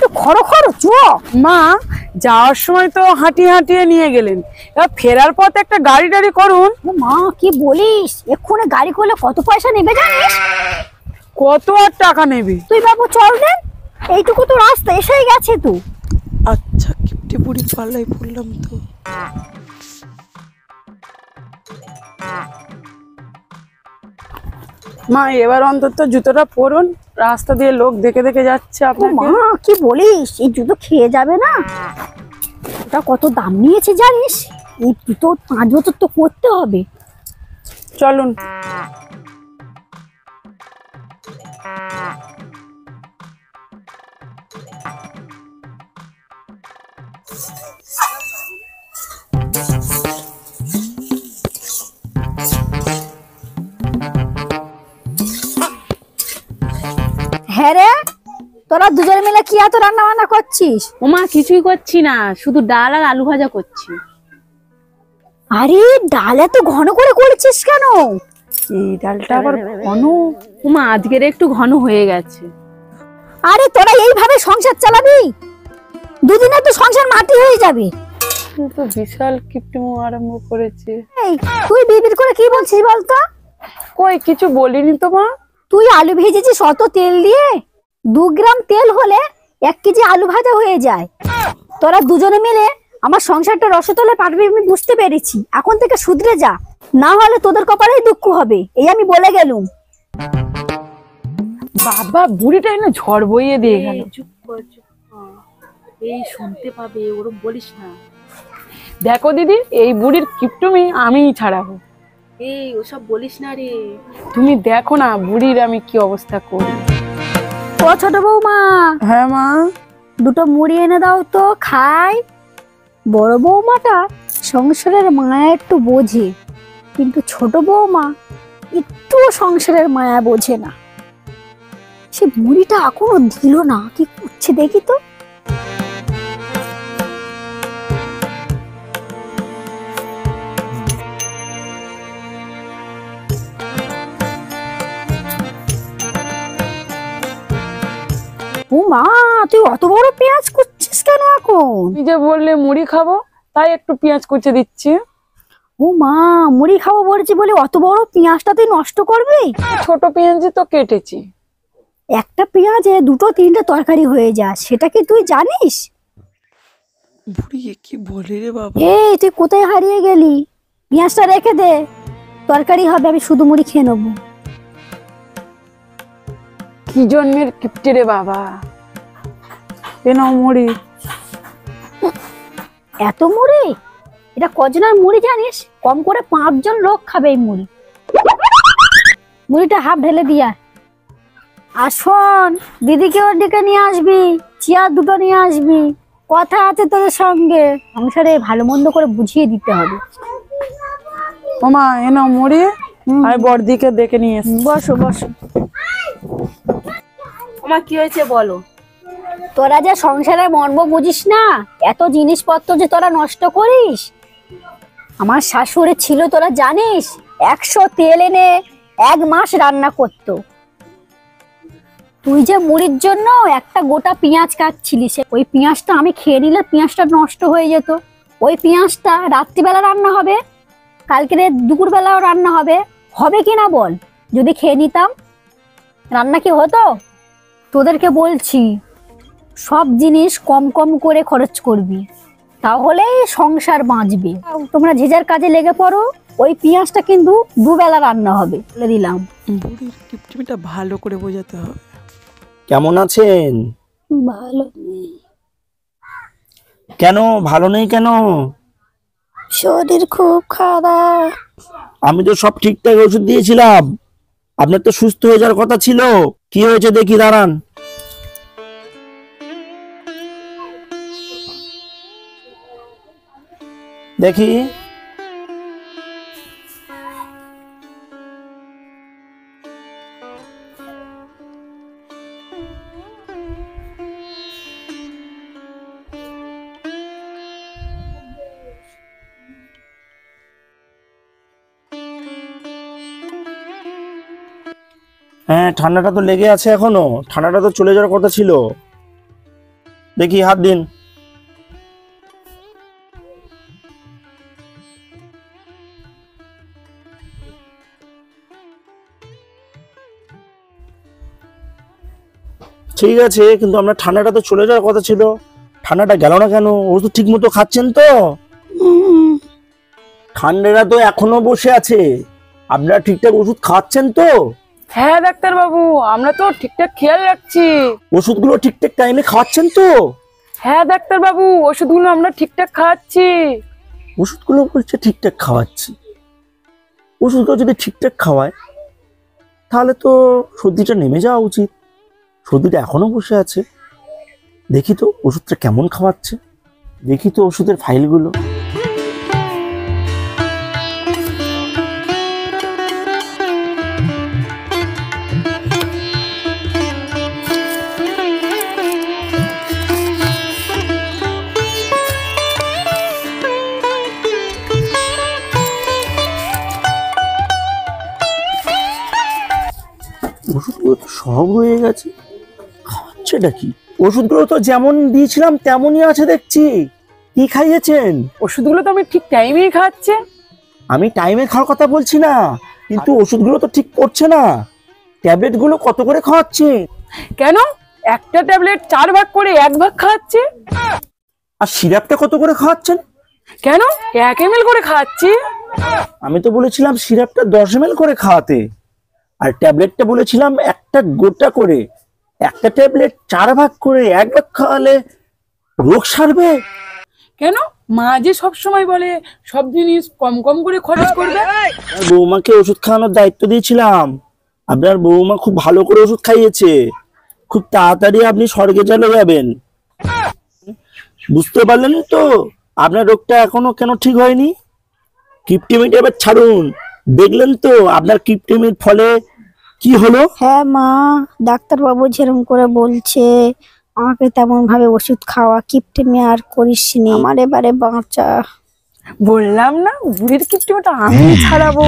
একটু খড় চ। মা যাওয়ার সময় তো হাঁটিয়ে হাঁটিয়ে নিয়ে গেলেন, এবার ফেরার পথে একটা গাড়ি টাড়ি করুন। মা কি বলিস, এক্ষুনি গাড়ি করলে কত পয়সা নেবে জানিস? কত আর টাকা নেবে? তুই বাবু চল দেন, এইটুকু তো রাস্তা এসেই গেছে তো। আচ্ছা কিপটে বুড়ি পাল্লাই পড়লাম তো। মা এবার অন্তত জুতোটা পরুন, রাস্তা দিয়ে লোক দেখে দেখে যাচ্ছে আপনাকে। মা কি বলিস, এই জুতো খেয়ে যাবে না? ওটা কত দাম নিয়েছে জানিস? এই জুতো 5 বছর তো করতে হবে। চলুন। হ্যাঁ রে, তোরা দুজন মিলে কি এত রান্না বান্না করছিস? ওমা কিছুই করছি না, শুধু ডাল আর আলু ভাজা করছি। আরে ডাল এত ঘন করে করেছিস কেন? এই ডালটা আবার ঘন। ওমা আজকের একটু ঘন হয়ে গেছে। আরে তোরা এইভাবে সংসার চালাবি? দুদিনে তো সংসার মাটি হয়ে যাবে। তো বিশাল কিপটিমো আরম্ভ করেছে। এই তুই বিবির করে কি বলছিস বলতো? কই কিছু বলিনি তো মা। তুই আলু ভেজেছিস অত তেল দিয়ে? 2 গ্রাম তেল হলে 1 কেজি আলু ভাজা হয়ে যায়। তোরা দুজনে মিলে আমার সংসারটা রসতলে পারবি আমি বুঝতে পেরেছি, এখন থেকে শুধরে যা, না হলে তোদের কপালেই দুঃখ হবে, এই আমি বলে গেলুম। বাবা বুড়িটা এনে ঝড় বইয়ে দিয়ে গেল। এই শুনতে পাবে, ওরম বলিস না। দেখো দিদি, এই বুড়ির কিপটুমি আমিই ছাড়াবো। এই ওসব বলিস না রে। তুমি দেখো না বুড়ির আমি কি অবস্থা করি। ও ছোট বৌমা, হ্যাঁ মা। দুটো মুড়ি এনে দাও তো খাই। বড় বৌমাটা সংসারের মায়া একটু বোঝে, কিন্তু ছোট বৌমা একটুও সংসারের মায়া বোঝে না। সে মুড়িটা এখনো দিল না, কি করছে দেখি তো। ও মা, তুই অত বড় পেঁয়াজ করছিস কেন এখন? তুমি যে বললে মুড়ি খাবো, তাই একটু পেঁয়াজ কুচে দিচ্ছি। ও মা, মুড়ি খাবো বলেছি বলে অত বড় পেঁয়াজটা তুই নষ্ট করবি? ছোট পেঁয়াজই তো কেটেছি। একটা পেঁয়াজে 2-3টে তরকারি হয়ে যায়, সেটা কি তুই জানিস? বুড়ি কি বলে রে বাবা। এই তুই কোথায় হারিয়ে গেলি? পেঁয়াজটা রেখে দে, তরকারি হবে, আমি শুধু মুড়ি খেয়ে নেবো। কি জন্মের কিপটে রে বাবা। এ নাও মুড়ি। এত মুড়ি? এটা কজনের মুড়ি জানিস? কম করে 5 জন লোক খাবে এই মুড়ি। মুড়িটা হাফ ঢেলে দিয়া। আর শোন, দিদিকে ওর দিকে নিয়ে আসবি, চেয়ার 2টো নিয়ে আসবি, কথা আছে তোদের সঙ্গে। সংসারে ভালো মন্দ করে বুঝিয়ে দিতে হবে। ওমা এ নাও মুড়ি, আমি বড়দিকে দেখে নিয়ে এসছি। বসো বসো। ওমা কি হয়েছে বলো। তোরা যে সংসারের মর্ম বুঝিস না, এত জিনিসপত্র যে তোরা নষ্ট করিস। আমার শাশুড়ি ছিল তোরা জানিস, 100 তেল এনে 1 মাস রান্না করতো। তুই যে মুড়ির জন্য একটা গোটা পেঁয়াজ কাটছিলিস, ওই পেঁয়াজটা আমি খেয়ে নিলে পেঁয়াজটা নষ্ট হয়ে যেত। ওই পেঁয়াজটা রাত্রিবেলা রান্না হবে, কালকে দুপুরবেলাও রান্না হবে, হবে কি না বল? যদি খেয়ে নিতাম, রান্না কি হতো? তোদেরকে বলছি, সব জিনিস কম কম করে খরচ করবি, তাহলে সংসার বাঁচবে। তোমরা যে যার কাজে লেগে পড়ো, ওই পেঁয়াজটা কিন্তু 2 বেলা রান্না হবে, বলে দিলাম। বুড়ির কিপটিমিটা ভালো করে বোঝাতে হবে। কেমন আছেন? ভালো কেন ভালো নেই কেন? শরীর খুব খারাপ। আমি তো সব ঠিকঠাক ওষুধ দিয়েছিলাম, আপনার তো সুস্থ হয়ে যাওয়ার কথা ছিল। কি হয়েছে দেখি, দাঁড়ান। দেখি। হ্যাঁ, ঠান্ডাটা তো লেগে আছে এখনো, ঠান্ডাটা তো চলে যাওয়ার কথা ছিল। দেখি হাত দিন। ঠিক আছে, কিন্তু আপনার ঠান্ডাটা তো চলে যাওয়ার কথা ছিল, ঠান্ডাটা গেল না কেন? ওষুধ ঠিক মতো খাচ্ছেন তো? ঠান্ডাটা তো এখনো বসে আছে, আপনারা ঠিকঠাক ওষুধ খাচ্ছেন তো? হ্যাঁ ডাক্তার বাবু, আমরা তো ঠিকঠাক খেয়াল রাখছি। ওষুধগুলো ঠিকঠাক টাইমে খাওয়াচ্ছেন তো? হ্যাঁ ডাক্তার বাবু, ওষুধগুলো আমরা ঠিকঠাক খাচ্ছি। ওষুধগুলো বলছে ঠিকঠাক খাওয়াচ্ছি। ওষুধগুলো যদি ঠিকঠাক খাওয়ায় তাহলে তো সর্দিটা নেমে যাওয়া উচিত। সর্দিটা এখনো বসে আছে। দেখি তো ওষুধটা কেমন খাওয়াচ্ছে, দেখি তো ওষুধের ফাইলগুলো। ওষুধগুলো তো সব রয়ে গেছে, খাচ্ছেটা কি? ওষুধগুলো তো যেমন দিয়েছিলাম তেমনই আছে দেখছি। কি খাইয়েছেন? ওষুধগুলো তো আমি ঠিক টাইমেই খাচ্ছি। আমি টাইমে খাওয়ার কথা বলছি না, কিন্তু ওষুধগুলো তো ঠিক পড়ছে না। ট্যাবলেটগুলো কত করে খাওয়াচ্ছে? কেন? একটা ট্যাবলেট 4 ভাগ করে 1 ভাগ খাচ্ছি। আর সিরাপটা কত করে খাওয়াচ্ছেন? কেন? 1 ml করে খাচ্ছি। আমি তো বলেছিলাম সিরাপটা 10 ml করে খাওয়াতে, আর ট্যাবলেটটা বলেছিলাম একটা গোটা করে। একটা ট্যাবলেট 4 ভাগ করে 1 ভাগ খাওয়ালে রোগ সারবে। কেন? মা যে সব সময় বলে সব জিনিস কম কম করে খরচ করবে। আর বৌমাকে ওষুধ খাওয়ানোর দায়িত্ব দিয়েছিলাম, আপনার বৌমা খুব ভালো করে ওষুধ খাইয়েছে। খুব তাড়াতাড়ি আপনি স্বর্গে চলে যাবেন। বুঝতে পারলেন তো আপনার রোগটা এখনো কেন ঠিক হয়নি? কিপটিমিট এবার ছাড়ুন। দেখলেন তো আপনার কিপটিমির ফলে কি হলো? হ্যাঁ মা, ডাক্তারবাবু যেরকম করে বলছে আমাকে তেমন ভাবে ওষুধ খাওয়া, কিপটেমি আর করিস নি, আমার এবারে বাঁচা। বললাম না বুড়ির কিপটিমাটা আমি ছাড়াবো।